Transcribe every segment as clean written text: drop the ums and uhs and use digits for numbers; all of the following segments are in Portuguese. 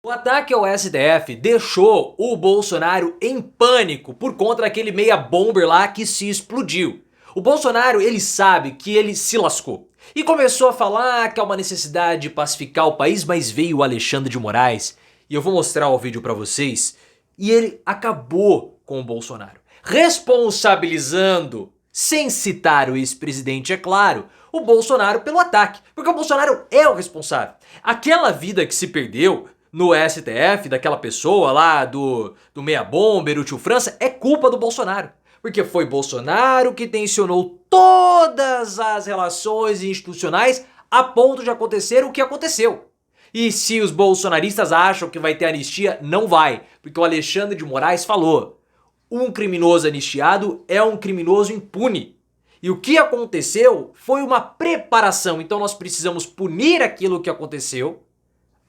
O ataque ao STF deixou o Bolsonaro em pânico por conta daquele meia bomber lá que se explodiu. O Bolsonaro, ele sabe que ele se lascou e começou a falar que há uma necessidade de pacificar o país, mas veio o Alexandre de Moraes e eu vou mostrar o vídeo pra vocês e ele acabou com o Bolsonaro, responsabilizando, sem citar o ex-presidente, é claro, o Bolsonaro pelo ataque, porque o Bolsonaro é o responsável. Aquela vida que se perdeu no STF, daquela pessoa lá do meia bomber, o tio França, é culpa do Bolsonaro. Porque foi Bolsonaro que tensionou todas as relações institucionais a ponto de acontecer o que aconteceu. E se os bolsonaristas acham que vai ter anistia, não vai. Porque o Alexandre de Moraes falou: um criminoso anistiado é um criminoso impune. E o que aconteceu foi uma preparação. Então nós precisamos punir aquilo que aconteceu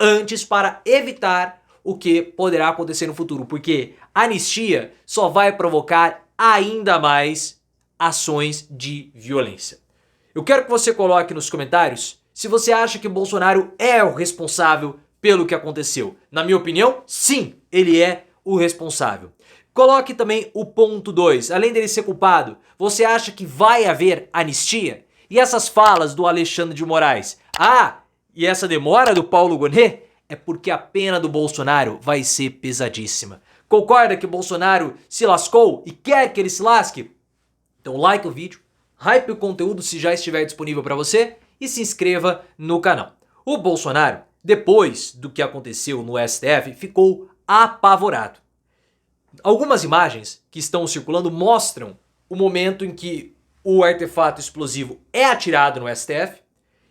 antes para evitar o que poderá acontecer no futuro, porque a anistia só vai provocar ainda mais ações de violência. Eu quero que você coloque nos comentários se você acha que Bolsonaro é o responsável pelo que aconteceu. Na minha opinião, sim, ele é o responsável. Coloque também o ponto 2. Além dele ser culpado, você acha que vai haver anistia? E essas falas do Alexandre de Moraes? E essa demora do Paulo Gonet é porque a pena do Bolsonaro vai ser pesadíssima. Concorda que o Bolsonaro se lascou e quer que ele se lasque? Então like o vídeo, hype o conteúdo se já estiver disponível para você e se inscreva no canal. O Bolsonaro, depois do que aconteceu no STF, ficou apavorado. Algumas imagens que estão circulando mostram o momento em que o artefato explosivo é atirado no STF.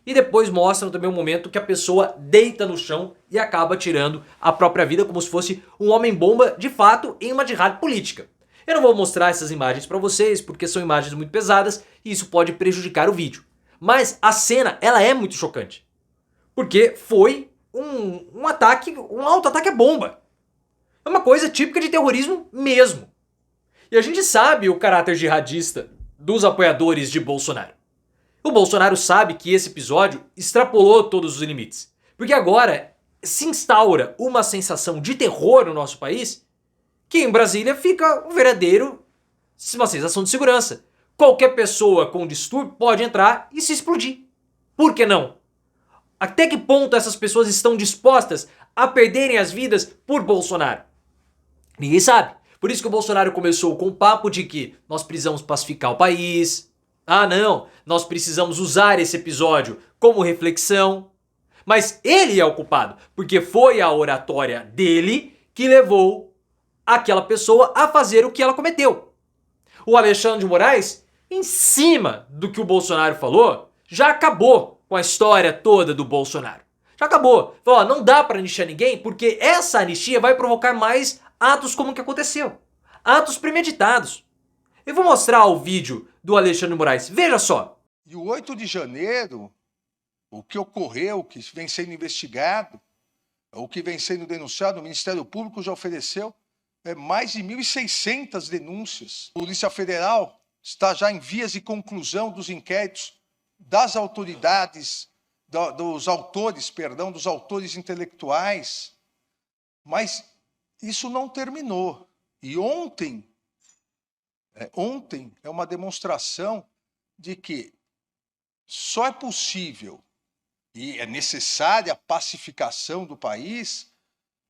E depois mostram também o momento que a pessoa deita no chão e acaba tirando a própria vida como se fosse um homem-bomba de fato em uma jihad política. Eu não vou mostrar essas imagens para vocês porque são imagens muito pesadas e isso pode prejudicar o vídeo. Mas a cena, ela é muito chocante. Porque foi um ataque, um auto-ataque à bomba. É uma coisa típica de terrorismo mesmo. E a gente sabe o caráter jihadista dos apoiadores de Bolsonaro. O Bolsonaro sabe que esse episódio extrapolou todos os limites. Porque agora se instaura uma sensação de terror no nosso país que em Brasília fica uma sensação de segurança. Qualquer pessoa com distúrbio pode entrar e se explodir. Por que não? Até que ponto essas pessoas estão dispostas a perderem as vidas por Bolsonaro? Ninguém sabe. Por isso que o Bolsonaro começou com o papo de que nós precisamos pacificar o país. Não, nós precisamos usar esse episódio como reflexão. Mas ele é o culpado, porque foi a oratória dele que levou aquela pessoa a fazer o que ela cometeu. O Alexandre de Moraes, em cima do que o Bolsonaro falou, já acabou com a história toda do Bolsonaro. Já acabou. Falou, não dá para anistiar ninguém porque essa anistia vai provocar mais atos como o que aconteceu. Atos premeditados. Eu vou mostrar o vídeo do Alexandre de Moraes. Veja só. E o 8 de janeiro, o que ocorreu, o que vem sendo investigado, o que vem sendo denunciado, o Ministério Público já ofereceu mais de 1.600 denúncias. A Polícia Federal está já em vias de conclusão dos inquéritos das autoridades, dos autores intelectuais. Mas isso não terminou. E ontem é uma demonstração de que só é possível e é necessária a pacificação do país,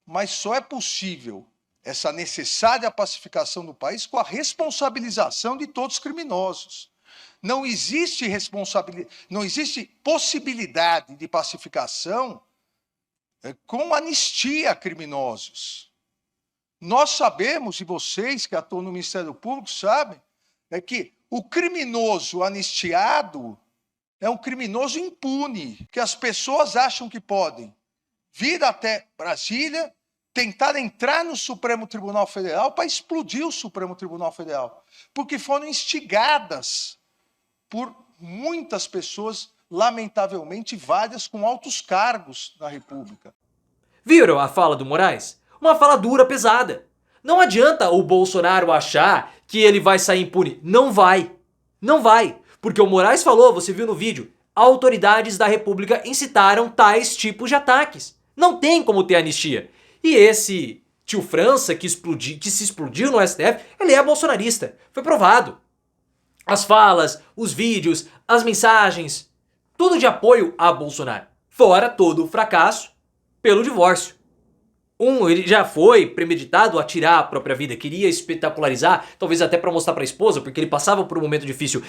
mas só é possível essa necessária pacificação do país com a responsabilização de todos os criminosos. Não existe possibilidade de pacificação com anistia a criminosos. Nós sabemos, e vocês que atuam no Ministério Público sabem, que o criminoso anistiado é um criminoso impune, que as pessoas acham que podem vir até Brasília, tentar entrar no Supremo Tribunal Federal para explodir o Supremo Tribunal Federal, porque foram instigadas por muitas pessoas, lamentavelmente várias com altos cargos na República. Viram a fala do Moraes? Uma fala dura, pesada. Não adianta o Bolsonaro achar que ele vai sair impune. Não vai. Não vai. Porque o Moraes falou, você viu no vídeo, autoridades da República incitaram tais tipos de ataques. Não tem como ter anistia. E esse tio França que se explodiu no STF, ele é bolsonarista. Foi provado. As falas, os vídeos, as mensagens, tudo de apoio a Bolsonaro. Fora todo o fracasso pelo divórcio. Ele já foi premeditado a tirar a própria vida, queria espetacularizar, talvez até para mostrar para a esposa, porque ele passava por um momento difícil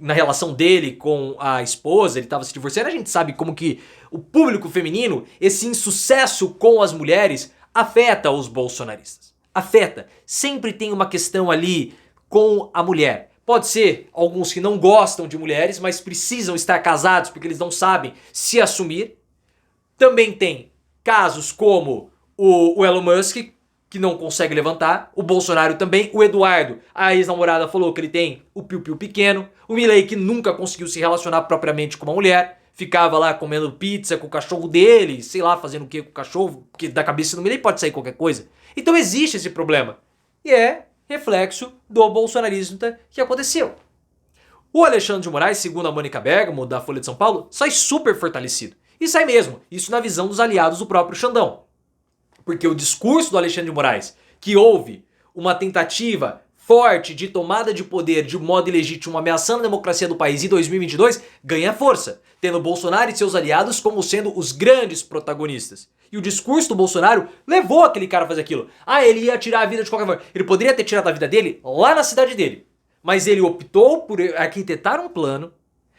na relação dele com a esposa, ele estava se divorciando. A gente sabe como que o público feminino, esse insucesso com as mulheres, afeta os bolsonaristas. Afeta. Sempre tem uma questão ali com a mulher. Pode ser alguns que não gostam de mulheres, mas precisam estar casados porque eles não sabem se assumir. Também tem casos como o Elon Musk, que não consegue levantar. O Bolsonaro também. O Eduardo, a ex-namorada, falou que ele tem o piu-piu pequeno. O Milei, que nunca conseguiu se relacionar propriamente com uma mulher. Ficava lá comendo pizza com o cachorro dele, sei lá, fazendo o que com o cachorro, porque da cabeça do Milei pode sair qualquer coisa. Então existe esse problema. E é reflexo do bolsonarismo que aconteceu. O Alexandre de Moraes, segundo a Mônica Bergamo, da Folha de São Paulo, sai super fortalecido. E sai mesmo, isso na visão dos aliados do próprio Xandão. Porque o discurso do Alexandre de Moraes, que houve uma tentativa forte de tomada de poder de modo ilegítimo ameaçando a democracia do país em 2022, ganha força, tendo Bolsonaro e seus aliados como sendo os grandes protagonistas. E o discurso do Bolsonaro levou aquele cara a fazer aquilo. Ele ia tirar a vida de qualquer forma. Ele poderia ter tirado a vida dele lá na cidade dele. Mas ele optou por arquitetar um plano,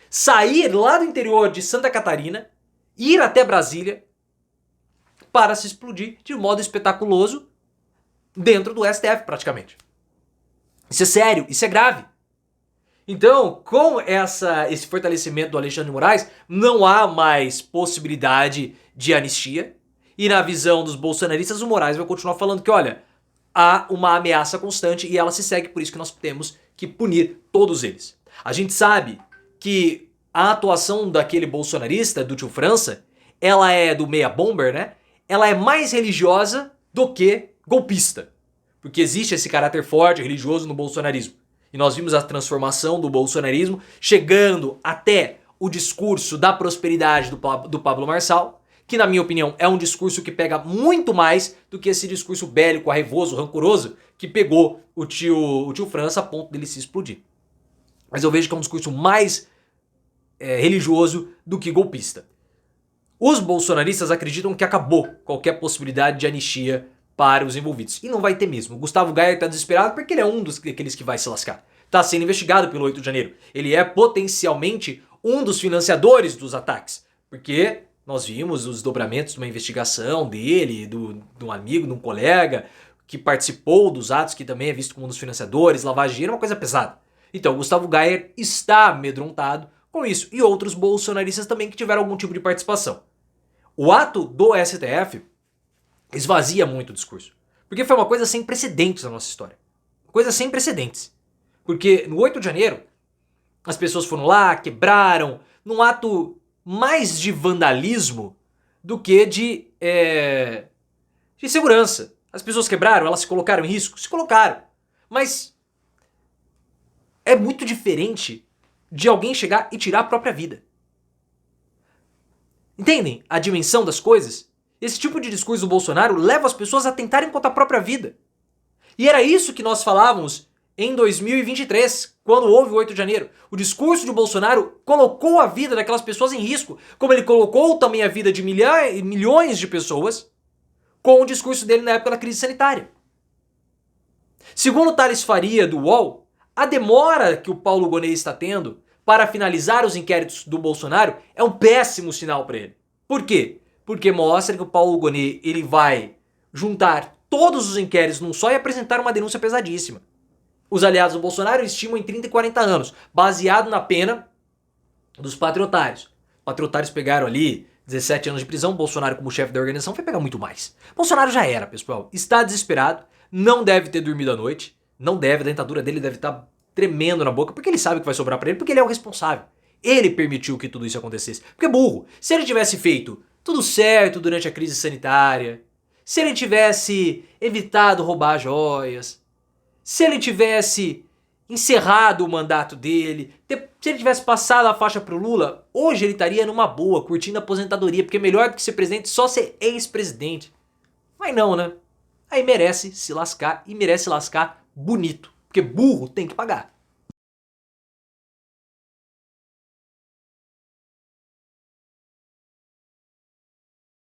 sair lá do interior de Santa Catarina, ir até Brasília para se explodir de modo espetaculoso dentro do STF praticamente. Isso é sério, isso é grave. Então, com esse fortalecimento do Alexandre de Moraes, não há mais possibilidade de anistia. E na visão dos bolsonaristas, o Moraes vai continuar falando que, olha, há uma ameaça constante e ela se segue, por isso que nós temos que punir todos eles. A gente sabe que a atuação daquele bolsonarista, do tio França, ela é do meia bomber, né? Ela é mais religiosa do que golpista. Porque existe esse caráter forte, religioso no bolsonarismo. E nós vimos a transformação do bolsonarismo chegando até o discurso da prosperidade do Pablo Marçal, que na minha opinião é um discurso que pega muito mais do que esse discurso bélico, raivoso, rancoroso, que pegou o tio França a ponto dele se explodir. Mas eu vejo que é um discurso mais religioso do que golpista. Os bolsonaristas acreditam que acabou qualquer possibilidade de anistia para os envolvidos. E não vai ter mesmo. O Gustavo Gayer está desesperado porque ele é um daqueles que vai se lascar. Está sendo investigado pelo 8 de janeiro. Ele é potencialmente um dos financiadores dos ataques. Porque nós vimos os desdobramentos de uma investigação dele, de um amigo, de um colega, que participou dos atos, que também é visto como um dos financiadores, lavagem de dinheiro, é uma coisa pesada. Então, o Gustavo Gayer está amedrontado com isso. E outros bolsonaristas também que tiveram algum tipo de participação. O ato do STF esvazia muito o discurso. Porque foi uma coisa sem precedentes na nossa história. Coisa sem precedentes. Porque no 8 de janeiro, as pessoas foram lá, quebraram, num ato mais de vandalismo do que de segurança. As pessoas quebraram, elas se colocaram em risco? Se colocaram. Mas é muito diferente de alguém chegar e tirar a própria vida. Entendem a dimensão das coisas? Esse tipo de discurso do Bolsonaro leva as pessoas a tentarem contra a própria vida. E era isso que nós falávamos em 2023, quando houve o 8 de janeiro. O discurso de Bolsonaro colocou a vida daquelas pessoas em risco, como ele colocou também a vida de milhões de pessoas com o discurso dele na época da crise sanitária. Segundo Thales Faria, do UOL, a demora que o Paulo Gonet está tendo para finalizar os inquéritos do Bolsonaro é um péssimo sinal para ele. Por quê? Porque mostra que o Paulo Gonet ele vai juntar todos os inquéritos num só e apresentar uma denúncia pesadíssima. Os aliados do Bolsonaro estimam em 30 e 40 anos, baseado na pena dos patriotários. Patriotários pegaram ali 17 anos de prisão, Bolsonaro como chefe da organização foi pegar muito mais. Bolsonaro já era, pessoal. Está desesperado, não deve ter dormido à noite, não deve, a dentadura dele deve estar tremendo na boca, porque ele sabe que vai sobrar para ele, porque ele é o responsável. Ele permitiu que tudo isso acontecesse. Porque burro, se ele tivesse feito tudo certo durante a crise sanitária, se ele tivesse evitado roubar joias, se ele tivesse encerrado o mandato dele, se ele tivesse passado a faixa pro Lula, hoje ele estaria numa boa, curtindo a aposentadoria, porque melhor do que ser presidente só ser ex-presidente. Mas não, né? Aí merece se lascar e merece lascar bonito. Porque burro tem que pagar.